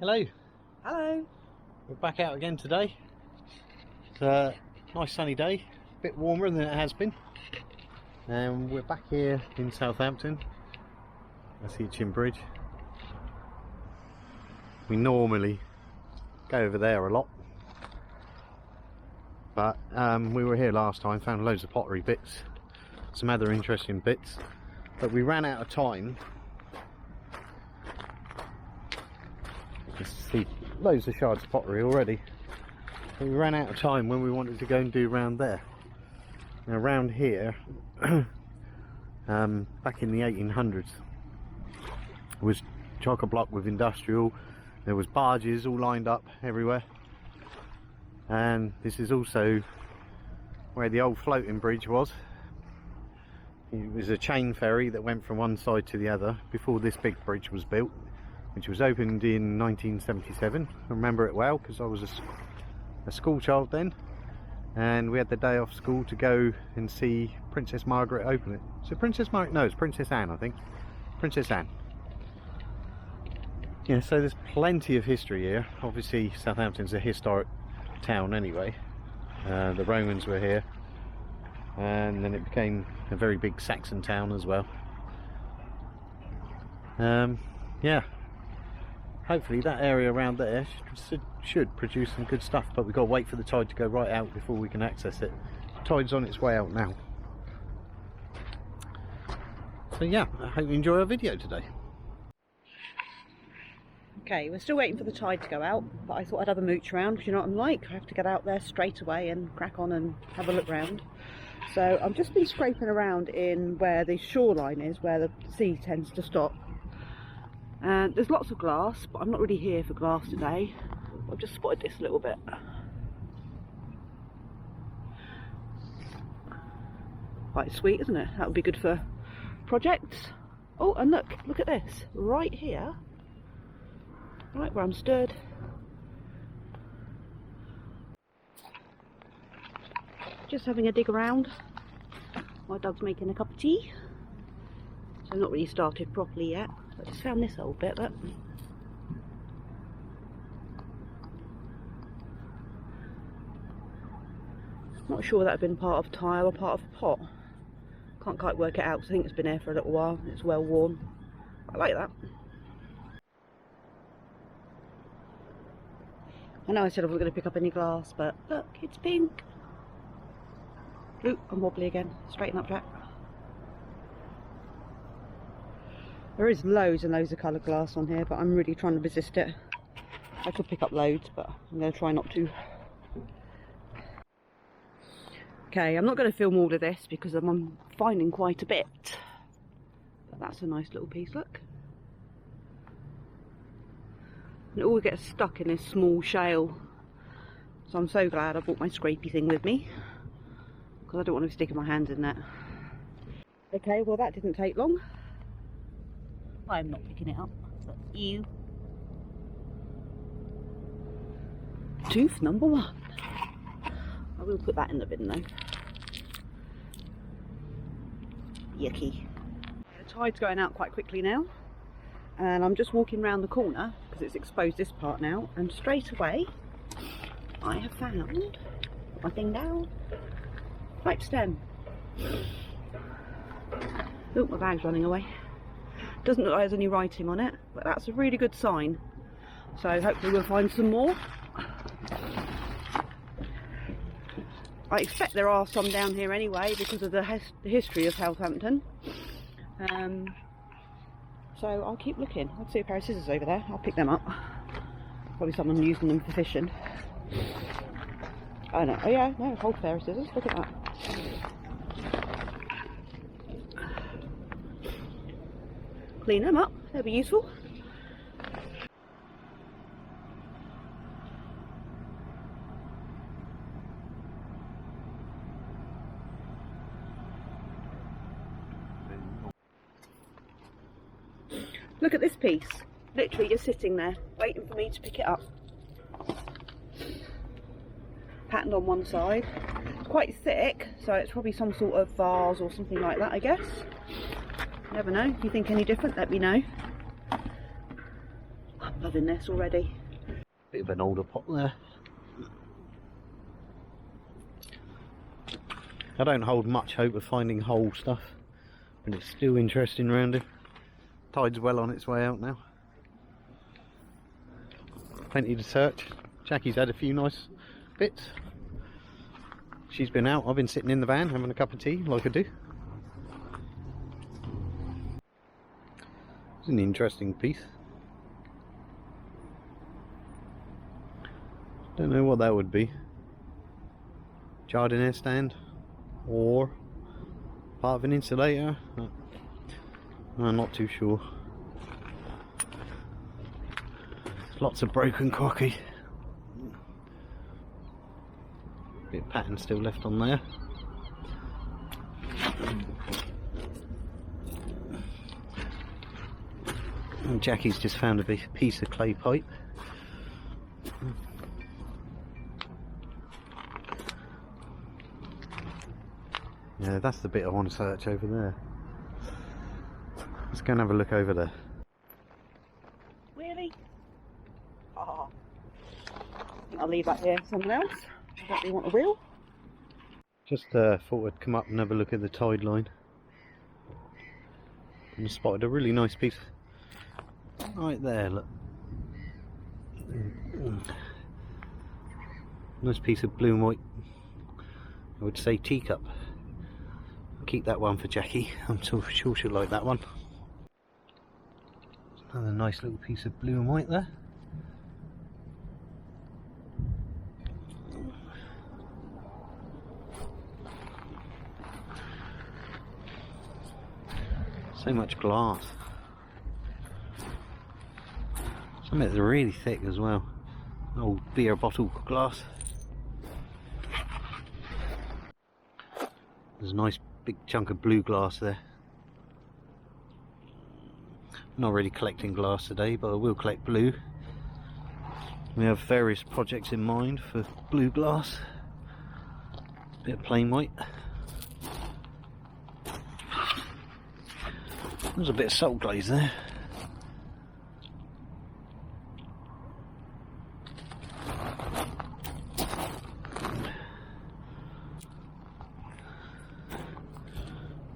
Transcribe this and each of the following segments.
Hello. Hello. We're back out again today. It's a nice sunny day, a bit warmer than it has been. And we're back here in Southampton. That's the Itchin Bridge. We normally go over there a lot. But we were here last time, found loads of pottery bits, some other interesting bits. But we ran out of time. You can see loads of shards of pottery already. But we ran out of time when we wanted to go and do round there. Now round here, back in the 1800s, was chock-a-block with industrial. There was barges all lined up everywhere. And this is also where the old floating bridge was. It was a chain ferry that went from one side to the other before this big bridge was built, which was opened in 1977. I remember it well because I was a school child then, and we had the day off school to go and see Princess Margaret open it. So Princess Margaret, no, it's Princess Anne, I think. Princess Anne. Yeah, so there's plenty of history here. Obviously Southampton's a historic town anyway. The Romans were here, and then it became a very big Saxon town as well. Yeah, hopefully that area around there should produce some good stuff, but we've got to wait for the tide to go right out before we can access it. The tide's on its way out now. So yeah, I hope you enjoy our video today. Okay, we're still waiting for the tide to go out, but I thought I'd have a mooch around because you know what I'm like. I have to get out there straight away and crack on and have a look round. So I've just been scraping around in where the shoreline is, where the sea tends to stop. And there's lots of glass, but I'm not really here for glass today. I've just spotted this a little bit. Quite sweet, isn't it? That would be good for projects. Oh, and look at this, right here. Right where I'm stood. Just having a dig around. My dog's making a cup of tea. So I'm not really started properly yet. I just found this old bit, but not sure that had been part of tile or part of pot. Can't quite work it out. I think it's been here for a little while. It's well worn. I like that. I know I said I wasn't going to pick up any glass, but look, it's pink. Ooh, I'm wobbly again. Straighten up, Jack. There is loads and loads of coloured glass on here, but I'm really trying to resist it. I could pick up loads, but I'm going to try not to. Okay, I'm not going to film all of this because I'm finding quite a bit. But that's a nice little piece, look. And it all gets stuck in this small shale. So I'm so glad I brought my scrapey thing with me, because I don't want to be sticking my hands in that. Okay, well that didn't take long. I'm not picking it up, but you. Tooth number 1. I will put that in the bin though. Yucky. The tide's going out quite quickly now, and I'm just walking around the corner because it's exposed this part now, and straight away I have found, put my thing down, pipe stem. Oh, my bag's running away. Doesn't look like there's any writing on it, but that's a really good sign. So hopefully we'll find some more. I expect there are some down here anyway because of the history of Southampton. So I'll keep looking. I'll see a pair of scissors over there. I'll pick them up. Probably someone using them for fishing. Oh no, oh yeah, no, a whole pair of scissors. Look at that. Clean them up, they'll be useful. Look at this piece, literally just sitting there, waiting for me to pick it up. Patterned on one side. It's quite thick, so it's probably some sort of vase or something like that, I guess. Never know. If you think any different, let me know. Loving this already. Bit of an older pot there. I don't hold much hope of finding whole stuff, but it's still interesting round here. Tide's well on its way out now. Plenty to search. Jackie's had a few nice bits. She's been out, I've been sitting in the van having a cup of tea like I do. It's an interesting piece. Don't know what that would be. Jardiniere stand or part of an insulator. I'm not too sure. Lots of broken crocky. Bit of pattern still left on there. And Jackie's just found a piece of clay pipe. Yeah, that's the bit I want to search over there. Let's go and have a look over there. Really? Oh. I'll leave that here for someone else. I don't really want a wheel. Just thought I'd come up and have a look at the tide line. And I spotted a really nice piece right there, look. Nice piece of blue and white, I would say teacup. I'll keep that one for Jackie, I'm so sure she'll like that one. Another nice little piece of blue and white there. So much glass. Some of it's really thick as well. Old beer bottle glass. There's a nice big chunk of blue glass there. Not really collecting glass today, but I will collect blue. We have various projects in mind for blue glass. Bit of plain white. There's a bit of salt glaze there.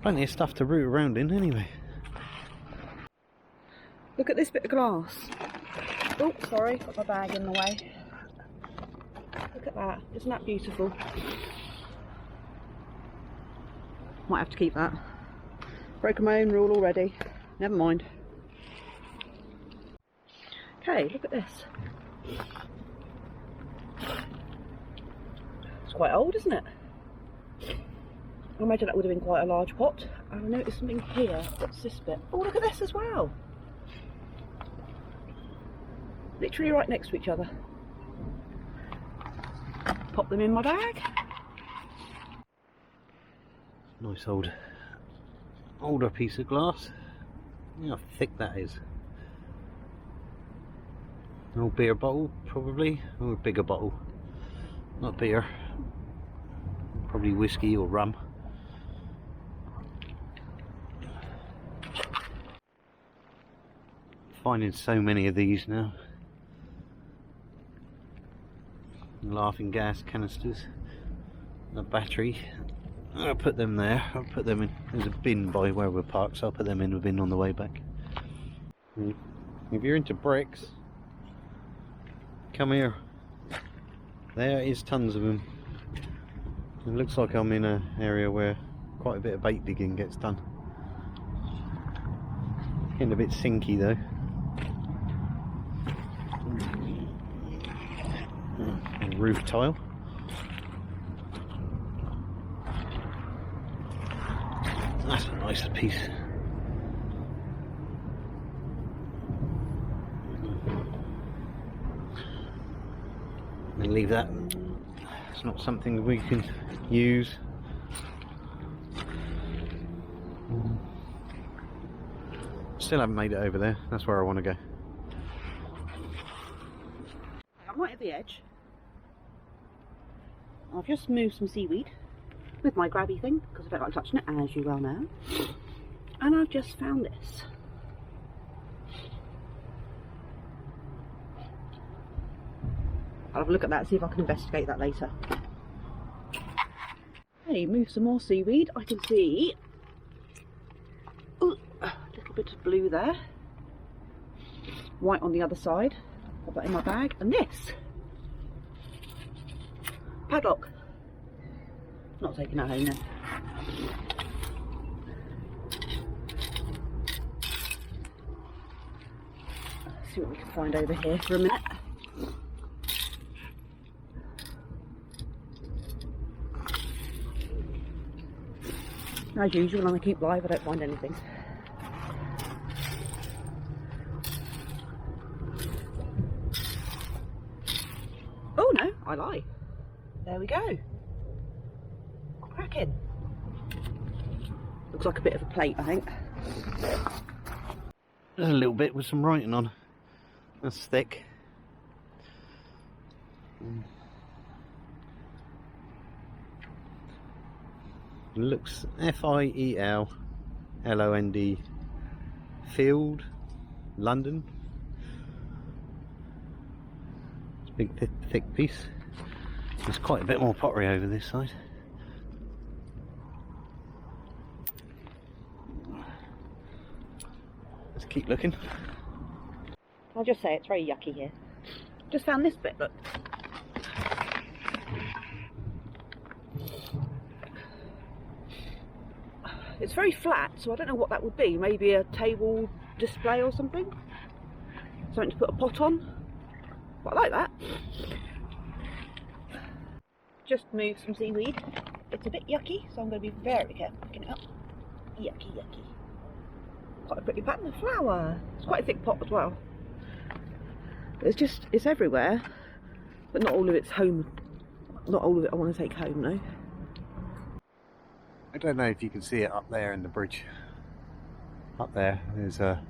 Plenty of stuff to root around in anyway. Look at this bit of glass. Oh, sorry, got my bag in the way. Look at that, isn't that beautiful? Might have to keep that. Broken my own rule already. Never mind. Okay, look at this. It's quite old, isn't it? I imagine that would have been quite a large pot. And I noticed something here. What's this bit? Oh, look at this as well. Literally right next to each other. Pop them in my bag. Nice older piece of glass. You know how thick that is. An old beer bottle, probably, or a bigger bottle. Not beer. Probably whiskey or rum. Finding so many of these now. Laughing gas canisters. A battery. I'll put them there. I'll put them in. There's a bin by where we're parked, so I'll put them in the bin on the way back. If you're into bricks, come here. There is tons of them. It looks like I'm in an area where quite a bit of bait digging gets done. It's getting a bit sinky though. Roof tile. That's a nice piece. And leave that. It's not something we can use. Still haven't made it over there. That's where I want to go. I'm right at the edge. I've just moved some seaweed with my grabby thing because I don't like touching it, as you well know. And I've just found this. I'll have a look at that, see if I can investigate that later. Hey, move some more seaweed. I can see a little bit of blue there. White on the other side. Put that in my bag. And this padlock. Not taking that home then. Let's see what we can find over here for a minute. As usual, when I keep live, I don't find anything. Oh no, I lie. There we go. Cracking. Looks like a bit of a plate, I think. There's a little bit with some writing on. That's thick. It looks FIELLOND Field, London. It's a big thick piece. There's quite a bit more pottery over this side. Let's keep looking. I'll just say it's very yucky here. Just found this bit, look. It's very flat, so I don't know what that would be. Maybe a table display or something? Something to put a pot on? But I like that. Just move some seaweed. It's a bit yucky, so I'm going to be very careful picking it up. Yucky, yucky. Quite a pretty pattern of flower. It's quite a thick pot as well. It's everywhere, but not all of it's home. Not all of it I want to take home, no. I don't know if you can see it up there in the bridge. Up there, there's a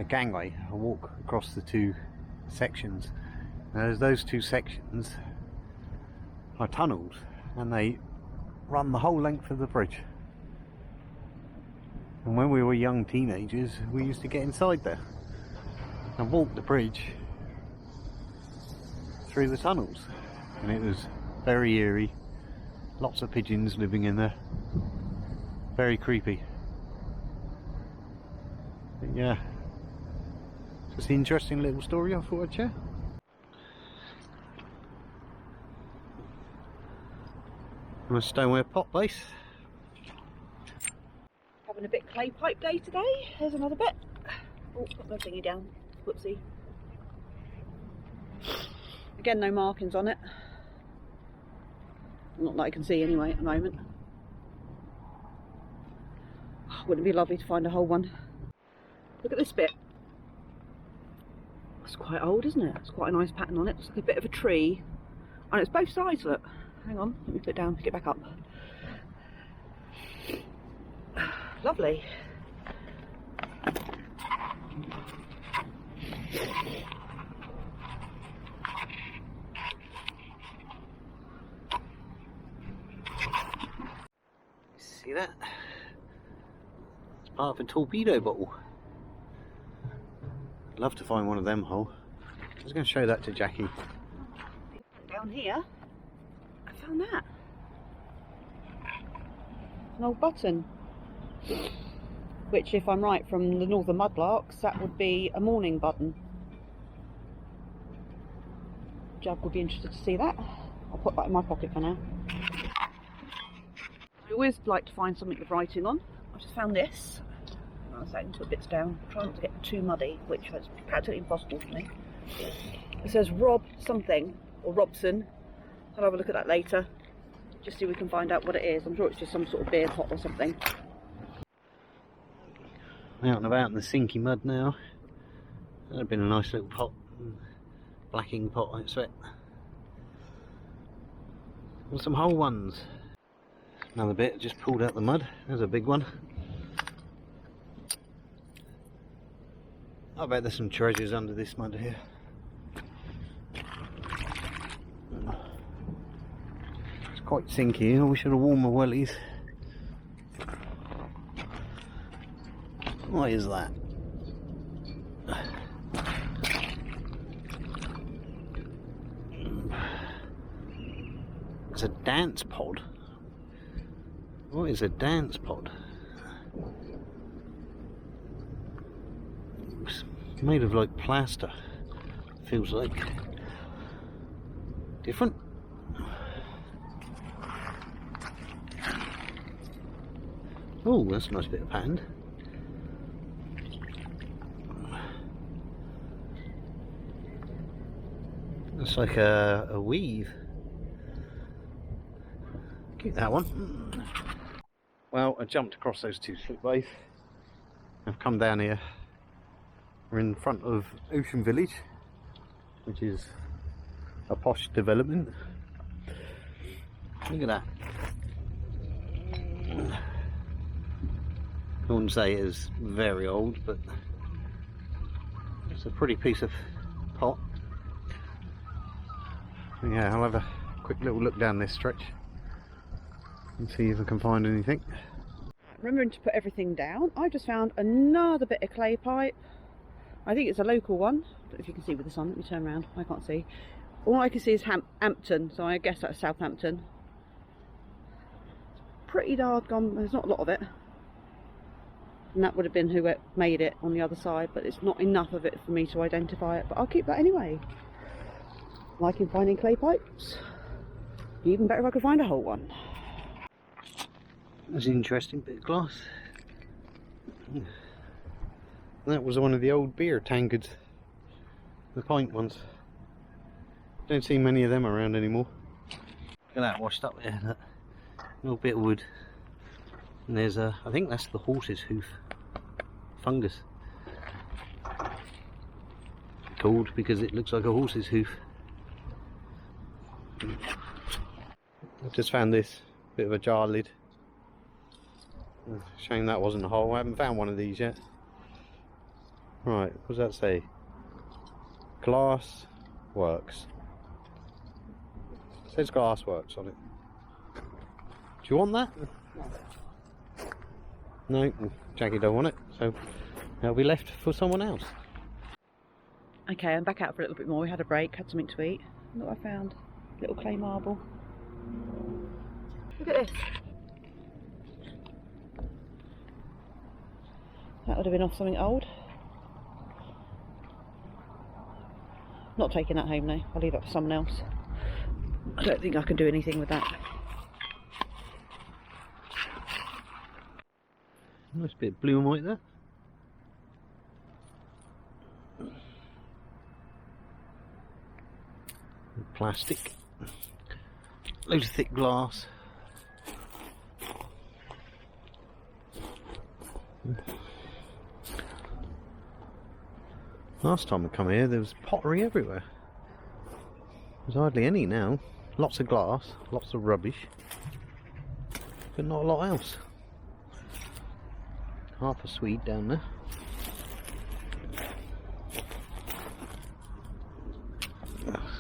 gangway, a walk across the two sections. Now, those two sections are tunnels, and they run the whole length of the bridge. And when we were young teenagers, we used to get inside there and walk the bridge through the tunnels, and it was very eerie. Lots of pigeons living in there. Very creepy. But yeah, just an interesting little story I thought I'd share. And a stoneware pot base. Having a bit clay pipe day today. There's another bit. Oh, put my thingy down. Whoopsie. Again, no markings on it. Not that I can see anyway at the moment. Wouldn't it be lovely to find a whole one? Look at this bit. It's quite old, isn't it? It's quite a nice pattern on it. It's like a bit of a tree. And it's both sides, look. Hang on, let me put it down, pick it back up. Lovely. See that? It's part of a torpedo bottle. I'd love to find one of them whole. I was going to show that to Jackie. Down here, I found that. An old button. Which, if I'm right, from the northern mudlarks, that would be a morning button. Jug would be interested to see that. I'll put that in my pocket for now. I always like to find something with writing on. I just found this. I'll say I can put bits down. Try not to get too muddy, which is practically impossible for me. It says Rob something, or Robson. I'll have a look at that later. Just see if we can find out what it is. I'm sure it's just some sort of beer pot or something. Out and about in the sinky mud now. That'd have been a nice little pot. Blacking pot, I expect. And some whole ones. Another bit just pulled out the mud. There's a big one. I bet there's some treasures under this mud here. It's quite sinky. We should have worn my wellies. What is that? That's a dance pod. What is a dance pod? It's made of like plaster. Feels like different. Oh, that's a nice bit of pattern. It's like a weave. Keep that one. Well, I jumped across those two slipways. I've come down here. We're in front of Ocean Village, which is a posh development. Look at that. I wouldn't say it is very old, but it's a pretty piece of pot. Yeah, I'll have a quick little look down this stretch and see if I can find anything. Remembering to put everything down, I just found another bit of clay pipe. I think it's a local one. I don't know if you can see with the sun. Let me turn around. I can't see. All I can see is Hampton, so I guess that's Southampton. Pretty hard gone. There's not a lot of it. And that would have been who made it on the other side, but it's not enough of it for me to identify it. But I'll keep that anyway. Liking finding clay pipes. Even better if I could find a whole one. That's an interesting bit of glass. That was one of the old beer tankards, the pint ones. Don't see many of them around anymore. Look at that washed up there, that little bit of wood. And there's a, I think that's the horse's hoof fungus. Called because it looks like a horse's hoof. I've just found this bit of a jar lid. Shame that wasn't a hole. I haven't found one of these yet. Right, what does that say? Glass Works. It says Glass Works on it. Do you want that? No, Jackie don't want it, so it'll be left for someone else. Okay, I'm back out for a little bit more. We had a break, had something to eat. Look what I found. Little clay marble. Look at this. That would have been off something old. Not taking that home now. I'll leave that for someone else. I don't think I can do anything with that. Nice bit of blue and white there. Plastic. Loads of thick glass. Last time I come here there was pottery everywhere. There's hardly any now. Lots of glass, lots of rubbish, but not a lot else. Half a Swede down there.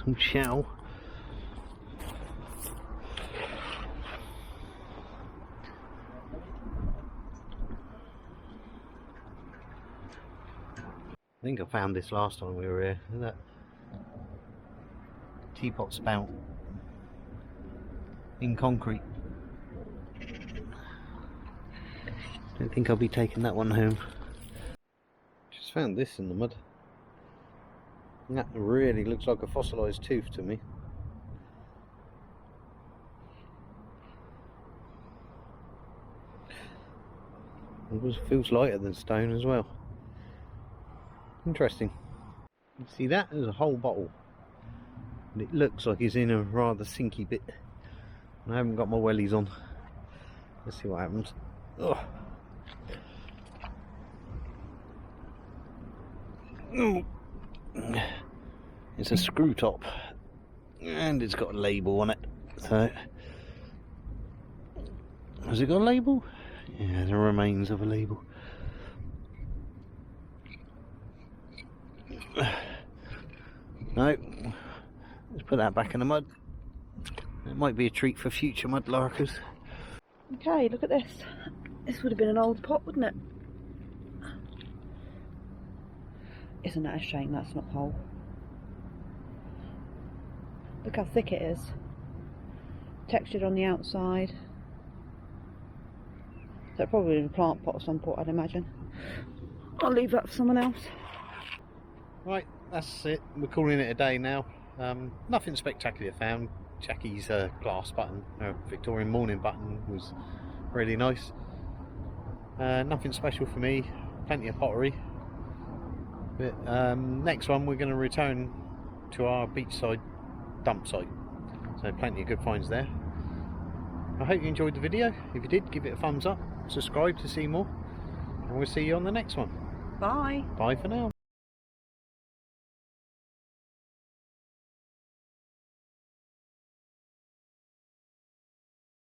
Some shell. I think I found this last time we were here. Look at that teapot spout in concrete. Don't think I'll be taking that one home. Just found this in the mud. And that really looks like a fossilised tooth to me. It feels lighter than stone as well. Interesting. You see that? There's a whole bottle. And it looks like it's in a rather sinky bit. I haven't got my wellies on. Let's see what happens. Ugh. It's a screw top and it's got a label on it. So has it got a label? Yeah, the remains of a label. No, let's put that back in the mud. It might be a treat for future mudlarkers. Okay, look at this. This would have been an old pot, wouldn't it? Isn't that a shame that's not whole? Look how thick it is. textured on the outside. So probably in a plant pot of some sort, I'd imagine. I'll leave that for someone else. Right, that's it. We're calling it a day now. Nothing spectacular found. Jackie's glass button, Victorian morning button, was really nice. Nothing special for me. Plenty of pottery. But next one we're going to return to our beachside dump site. So plenty of good finds there. I hope you enjoyed the video. If you did, give it a thumbs up, subscribe to see more, and we'll see you on the next one. Bye. Bye for now.